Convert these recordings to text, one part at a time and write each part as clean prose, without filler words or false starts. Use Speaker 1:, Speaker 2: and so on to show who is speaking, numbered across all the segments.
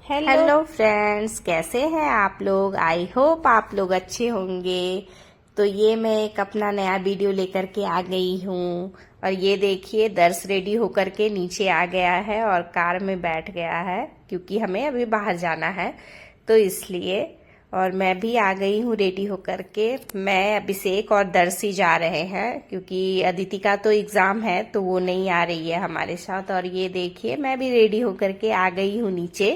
Speaker 1: Hello friends, कैसे हैं आप लोग। आई होप आप लोग अच्छे होंगे। तो ये मैं एक अपना नया वीडियो लेकर के आ गई हूँ। और ये देखिए, दर्श रेडी होकर के नीचे आ गया है और कार में बैठ गया है, क्योंकि हमें अभी बाहर जाना है तो इसलिए। और मैं भी आ गई हूँ रेडी होकर के। मैं, अभिषेक और दर्शी जा रहे हैं, क्योंकि अदिति का तो एग्जाम है तो वो नहीं आ रही है हमारे साथ। और ये देखिए, मैं भी रेडी होकर के आ गई हूँ नीचे।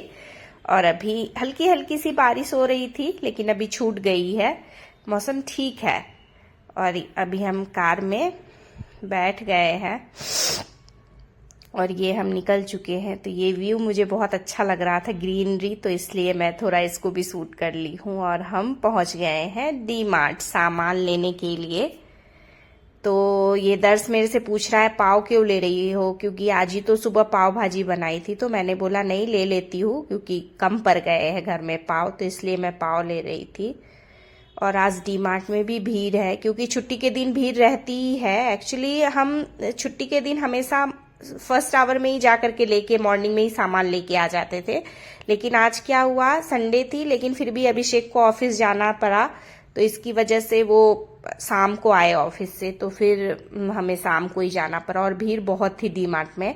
Speaker 1: और अभी हल्की हल्की सी बारिश हो रही थी, लेकिन अभी छूट गई है, मौसम ठीक है। और अभी हम कार में बैठ गए हैं और ये हम निकल चुके हैं। तो ये व्यू मुझे बहुत अच्छा लग रहा था, ग्रीनरी, तो इसलिए मैं थोड़ा इसको भी शूट कर ली हूँ। और हम पहुंच गए हैं डी मार्ट सामान लेने के लिए। तो ये दर्श मेरे से पूछ रहा है पाव क्यों ले रही हो, क्योंकि आज ही तो सुबह पाव भाजी बनाई थी। तो मैंने बोला नहीं, ले लेती हूँ, क्योंकि कम पड़ गए हैं घर में पाव, तो इसलिए मैं पाव ले रही थी। और आज डी मार्ट में भी भीड़ है, क्योंकि छुट्टी के दिन भीड़ रहती ही है। एक्चुअली हम छुट्टी के दिन हमेशा फर्स्ट आवर में ही जा करके लेके, मॉर्निंग में ही सामान लेके आ जाते थे। लेकिन आज क्या हुआ, संडे थी, लेकिन फिर भी अभिषेक को ऑफिस जाना पड़ा, तो इसकी वजह से वो शाम को आए ऑफिस से, तो फिर हमें शाम को ही जाना पड़ा। और भीड़ बहुत थी डी मार्ट में।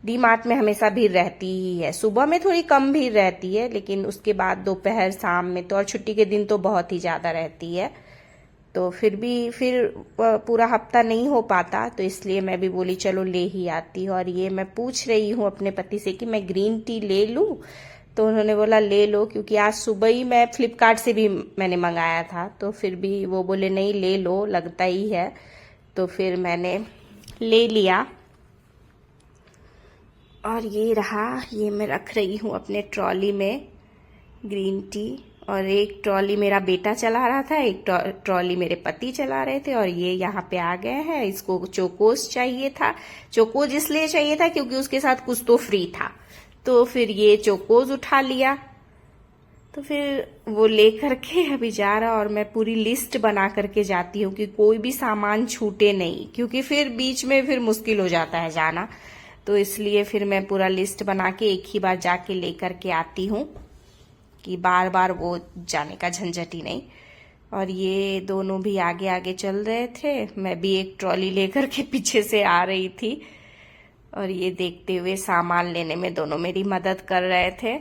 Speaker 1: डी मार्ट में हमेशा भीड़ रहती ही है, सुबह में थोड़ी कम भीड़ रहती है, लेकिन उसके बाद दोपहर शाम में तो, और छुट्टी के दिन तो बहुत ही ज्यादा रहती है। तो फिर भी पूरा हफ्ता नहीं हो पाता, तो इसलिए मैं भी बोली चलो ले ही आती हूँ। और ये मैं पूछ रही हूँ अपने पति से कि मैं ग्रीन टी ले लूँ, तो उन्होंने बोला ले लो, क्योंकि आज सुबह ही मैं फ्लिपकार्ट से भी मैंने मंगाया था, तो फिर भी वो बोले नहीं ले लो, लगता ही है। तो फिर मैंने ले लिया। और ये रहा, ये मैं रख रही हूँ अपने ट्रॉली में ग्रीन टी। और एक ट्रॉली मेरा बेटा चला रहा था, एक ट्रॉली मेरे पति चला रहे थे। और ये यहाँ पे आ गए हैं, इसको चोकोस चाहिए था। चोकोज इसलिए चाहिए था क्योंकि उसके साथ कुछ तो फ्री था, तो फिर ये चोकोज उठा लिया। तो फिर वो ले करके अभी जा रहा। और मैं पूरी लिस्ट बना करके जाती हूँ कि कोई भी सामान छूटे नहीं, क्योंकि फिर बीच में फिर मुश्किल हो जाता है जाना, तो इसलिए फिर मैं पूरा लिस्ट बना के एक ही बार जाके ले करके आती हूँ, कि बार बार वो जाने का झंझट ही नहीं। और ये दोनों भी आगे आगे चल रहे थे, मैं भी एक ट्रॉली लेकर के पीछे से आ रही थी। और ये देखते हुए सामान लेने में दोनों मेरी मदद कर रहे थे।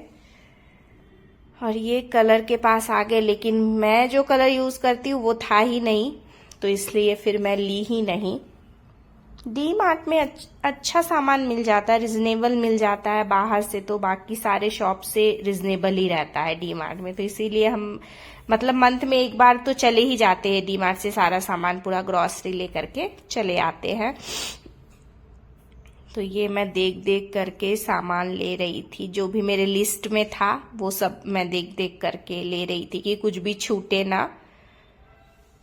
Speaker 1: और ये कलर के पास आ गए, लेकिन मैं जो कलर यूज करती हूँ वो था ही नहीं, तो इसलिए फिर मैं ली ही नहीं। डी मार्ट में अच्छा सामान मिल जाता है, रिजनेबल मिल जाता है। बाहर से तो बाकी सारे शॉप से रिजनेबल ही रहता है डी मार्ट में, तो इसीलिए हम मतलब मंथ में एक बार तो चले ही जाते हैं डी मार्ट से, सारा सामान पूरा ग्रॉसरी लेकर के चले आते हैं। तो ये मैं देख देख करके सामान ले रही थी, जो भी मेरे लिस्ट में था वो सब मैं देख देख करके ले रही थी, कि कुछ भी छूटे ना।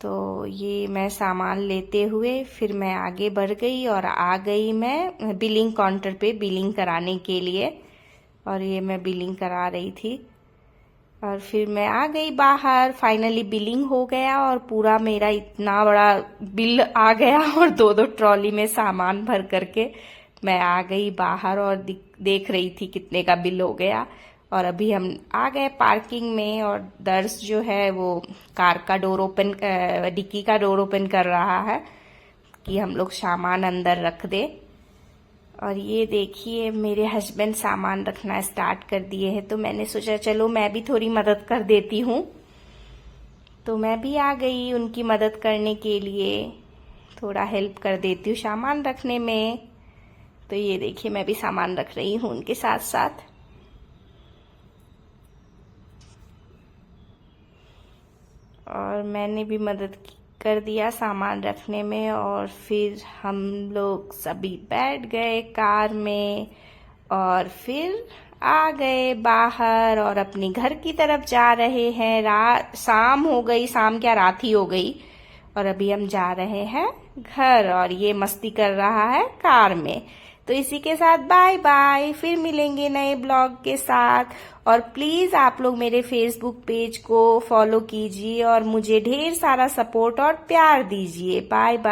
Speaker 1: तो ये मैं सामान लेते हुए फिर मैं आगे बढ़ गई और आ गई मैं बिलिंग काउंटर पे बिलिंग कराने के लिए। और ये मैं बिलिंग करा रही थी और फिर मैं आ गई बाहर। फाइनली बिलिंग हो गया और पूरा मेरा इतना बड़ा बिल आ गया, और दो दो ट्रॉली में सामान भर करके मैं आ गई बाहर और देख रही थी कितने का बिल हो गया। और अभी हम आ गए पार्किंग में, और दर्श जो है वो कार का डोर ओपन, डिक्की का डोर ओपन कर रहा है कि हम लोग सामान अंदर रख दे। और ये देखिए, मेरे हस्बैंड सामान रखना स्टार्ट कर दिए हैं, तो मैंने सोचा चलो मैं भी थोड़ी मदद कर देती हूँ। तो मैं भी आ गई उनकी मदद करने के लिए, थोड़ा हेल्प कर देती हूँ सामान रखने में। तो ये देखिए, मैं भी सामान रख रही हूँ उनके साथ साथ। और मैंने भी मदद कर दिया सामान रखने में। और फिर हम लोग सभी बैठ गए कार में और फिर आ गए बाहर और अपने घर की तरफ जा रहे हैं। शाम हो गई, शाम क्या रात ही हो गई, और अभी हम जा रहे हैं घर। और ये मस्ती कर रहा है कार में। तो इसी के साथ बाय बाय, फिर मिलेंगे नए ब्लॉग के साथ। और प्लीज आप लोग मेरे फेसबुक पेज को फॉलो कीजिए और मुझे ढेर सारा सपोर्ट और प्यार दीजिए। Bye bye.